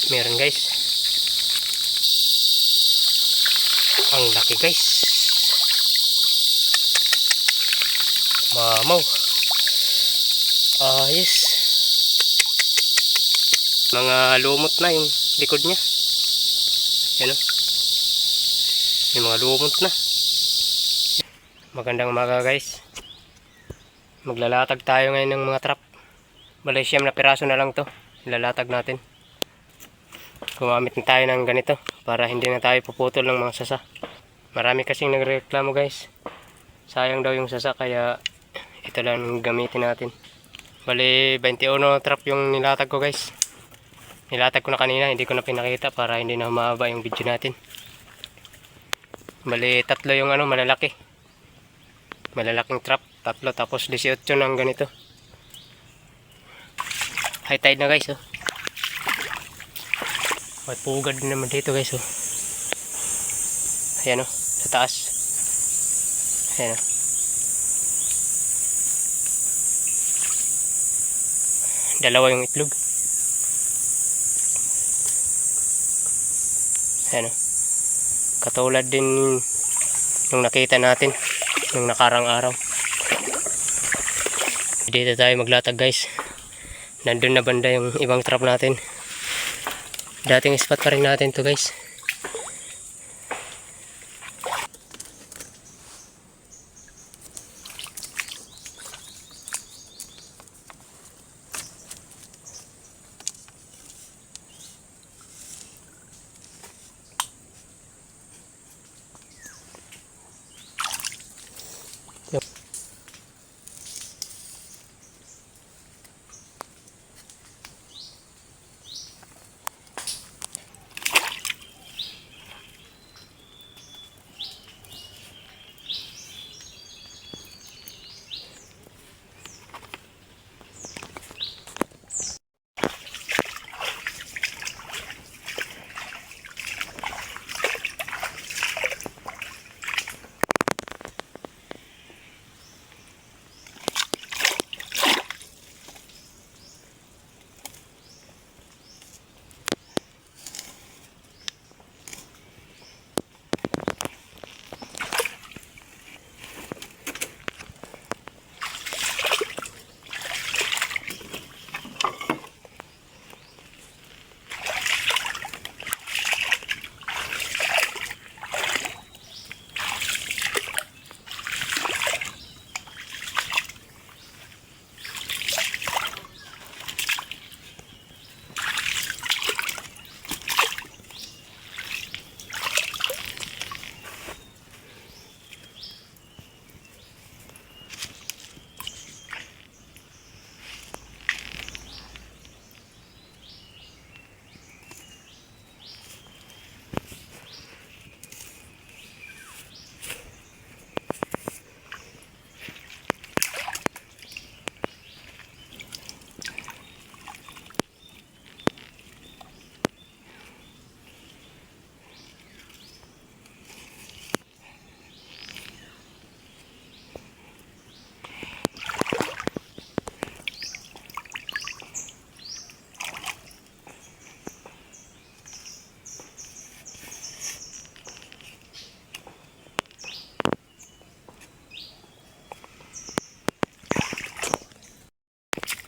Meron guys. Ang laki guys. Mamaw. Yes. Mga lumot na yung likod niya. Yan o. Yung mga lumot na. Magandang umaga guys. Maglalatag tayo ngayon ng mga trap. Balay siyam na piraso na lang to. Lalatag natin. Gumamit na tayo ng ganito para hindi na tayo puputol ng mga sasa. Marami kasing nagreklamo guys. Sayang daw yung sasa kaya ito lang gamitin natin. Bali 21 trap yung nilatag ko guys. Nilatag ko na kanina, hindi ko na pinakita para hindi na humaba yung video natin. Bali tatlo yung malalaki. Malalaking trap, tatlo tapos 18 ng ganito. High tide na guys oh. May pugad din naman dito guys oh. Ayan oh, sa taas. Ayan oh. Dalawa yung itlog. Ayan oh. Katulad din yung nakita natin nung nakarang araw. Dito tayo maglatag guys. Nandun na banda yung ibang trap natin. Dating spot pa rin natin to guys.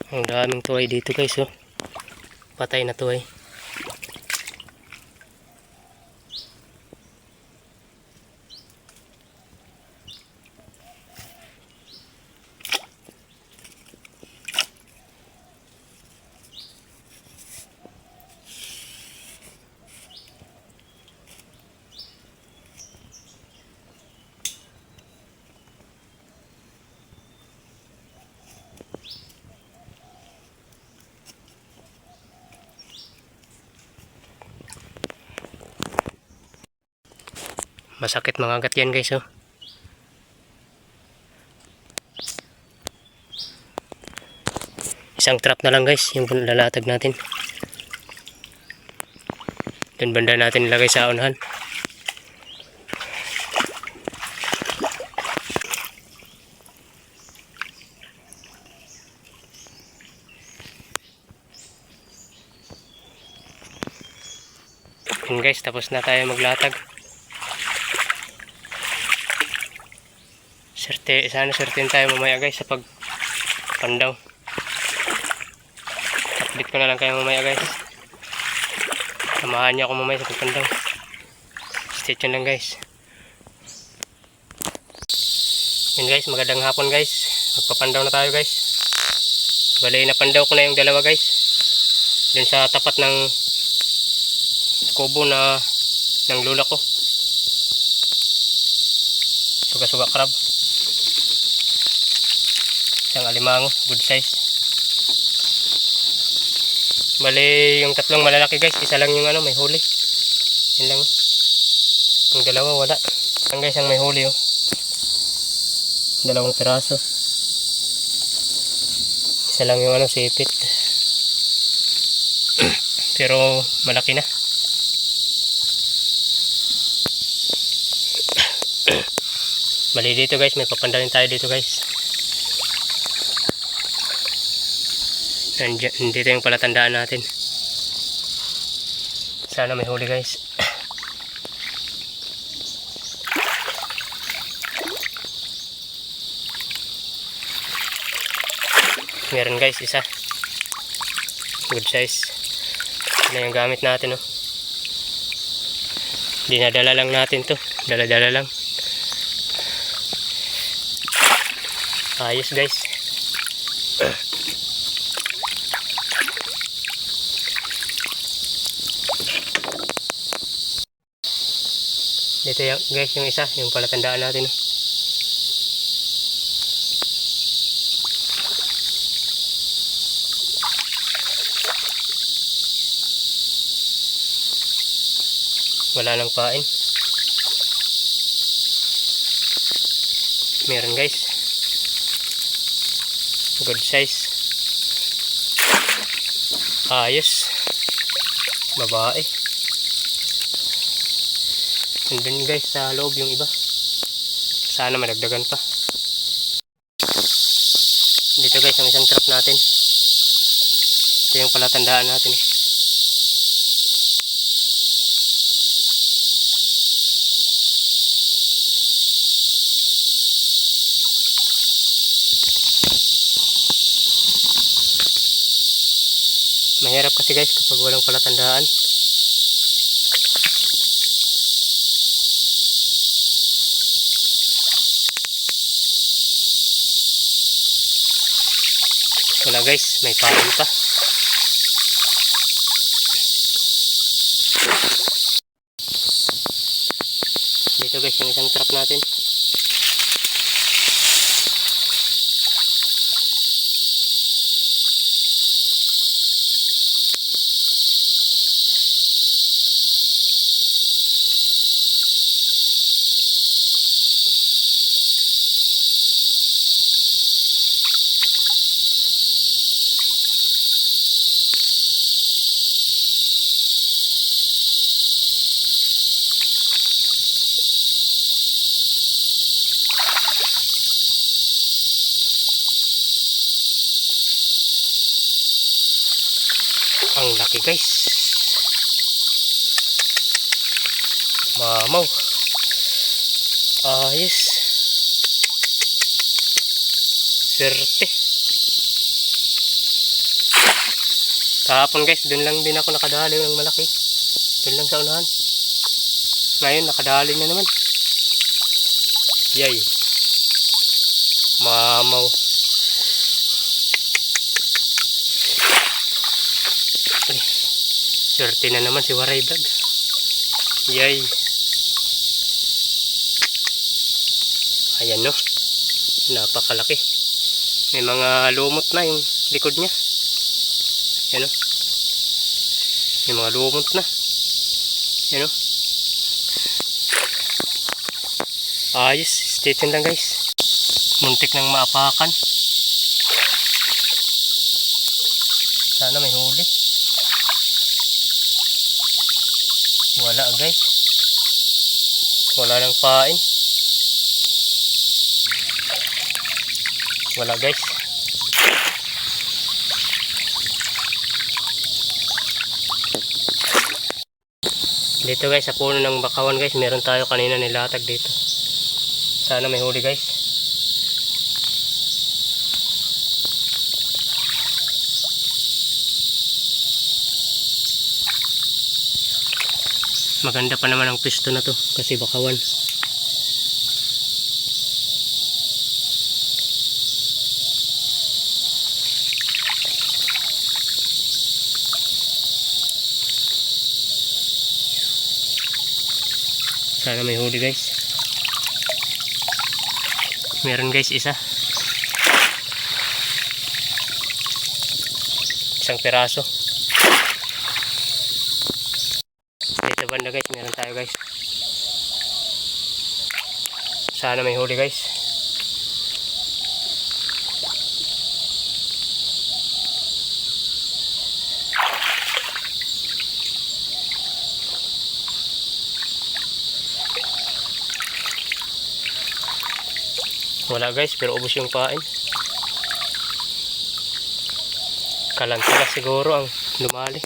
Ang daming tuway dito guys oh. Patay na tuway. Masakit mangagat yan guys oh. Isang trap na lang guys yung lalatag natin. Dun banda natin ilagay sa unahan. Yun guys, tapos na tayo maglatag. Sana certain tayo mamaya guys sa pagpandaw. Update ko na lang kayo mamaya guys. Samahan niyo ako mamaya sa pagpandaw. Stay tuned lang guys. Yun guys, magandang hapon guys. Magpapandaw na tayo guys. Bali, napandaw ko na yung dalawa guys. Dun sa tapat ng kubo ng lula ko. Suga-suga crab. Isang alimango, good size. Bali, yung tatlong malalaki guys, isa lang yung may huli. Yun lang. Yung dalawa wala. Ang guys, ang may huli dalawang piraso. Isa lang yung sipit. Pero malaki na. Bali dito guys, may papandalin tayo dito guys. Dito yung palatandaan natin. Sana may huli guys. Meron guys, isa. Good size. Ano yung gamit natin Dinadala lang natin to. Dala-dala lang. Ayos guys. Dito guys yung isa, yung palatandaan natin. Wala nang pain. Meron guys. Good size. Ayos. Babae. Andun guys sa loob yung iba. Sana madagdagan pa. Dito guys ang isang trap natin. Ito yung palatandaan natin. Mahirap kasi guys kapag walang palatandaan. Wala guys, may pain pa. Dito guys yung isang trap natin. Ang laki guys. Mamaw. Ayos. Swerte. Kahapon guys, dun lang din ako nakadali ng malaki. Dun lang sa unahan. Ngayon nakadali na naman. Yay. Mamaw. Swerte na naman si Waray Vlog. Yay. Ayan napakalaki. May mga lumot na yung likod niya. Ayan may mga lumot na. Ayan ayos. Stay tuned lang guys. Muntik nang maapakan. Sana may huli. Wala guys. Wala nang pain. Wala guys. Dito guys, sa puno ng bakawan guys, meron tayo kanina nilatag dito. Sana may huli guys. Maganda pa naman ang pisto na to kasi bakawan. Sana may huli guys. Meron guys isa. Isang piraso. Dito banda guys, meron tayo guys. Sana may huli guys. Wala guys, pero ubos yung pain. Kalansala siguro ang lumali.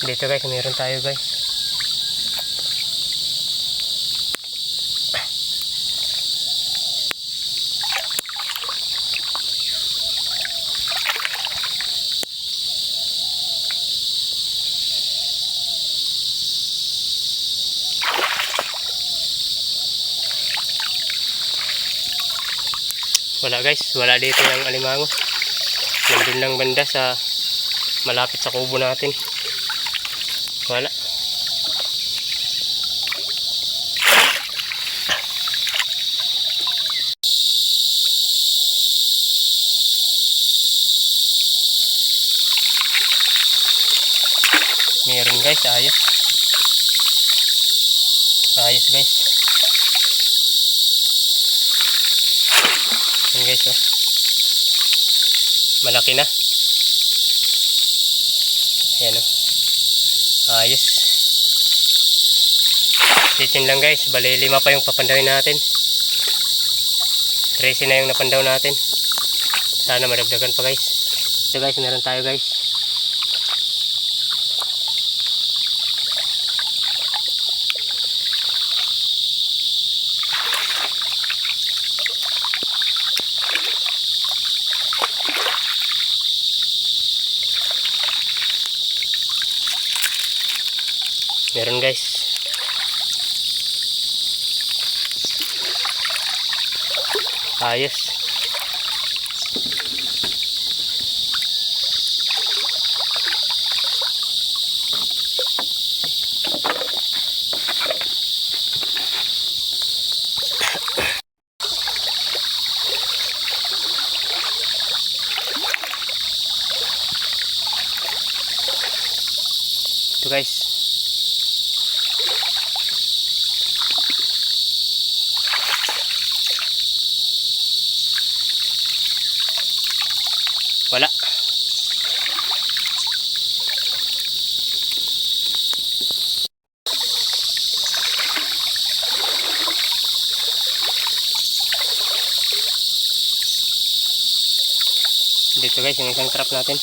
Dito guys, meron tayo guys. Wala guys, wala dito yung alimango. Nandun lang banda sa malapit sa kubo natin. Wala. Meron guys, ayos. Ayos guys. Yan guys oh. Malaki na. Ayan oh. Ayos. Titin lang guys, bali 5 pa yung papandawin natin. 13 na yung napandaw natin. Sana madagdagan pa guys. So guys, meron tayo guys. Meron guys. Ayos. Ito guys. Wala. Dito guys, yung isang trap natin.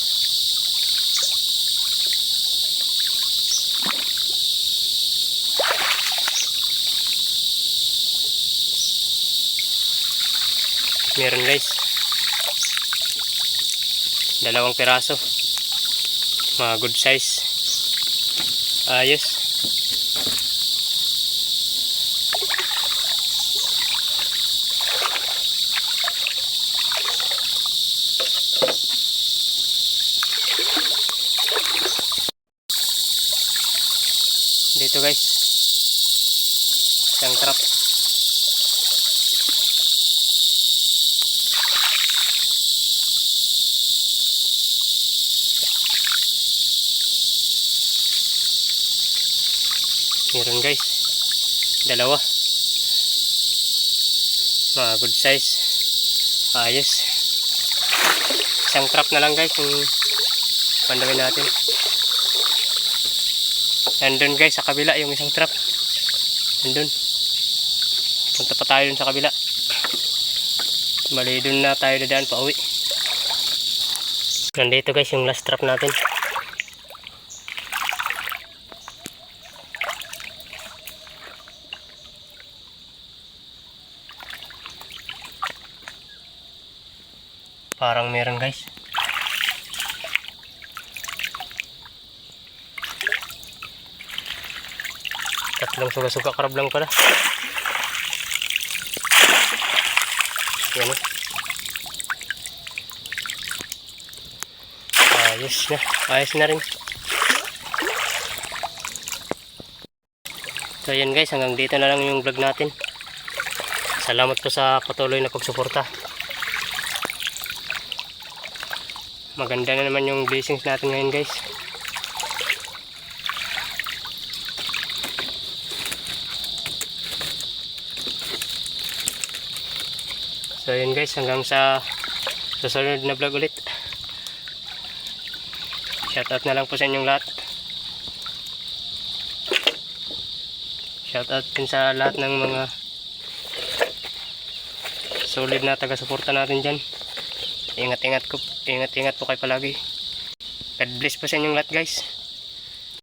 Meron guys. 2 piraso. Mga good size. Ayos. Dito guys. Isang trap. Meron guys. 2. Mga good size. Ayos. Isang trap na lang guys yung pandawin natin. Nandun guys sa kabila yung isang trap. Nandun. Punta pa tayo dun sa kabila. Bali dun na tayo dadaan pa uwi. Nandito guys yung last trap natin. Parang meron guys. Tatlong suga-suga crab lang pala. Yan. Ayos na rin. So yan guys, hanggang dito na lang yung vlog natin. Salamat po sa patuloy na pagsuporta. Maganda na naman yung blessings natin ngayon guys. So yun guys, hanggang sa susunod na vlog ulit. Shoutout na lang po sa inyong lahat. Shoutout din sa lahat ng mga solid na taga-suporta natin dyan. Ingat-ingat po kayo palagi. God bless po sa inyong lahat guys.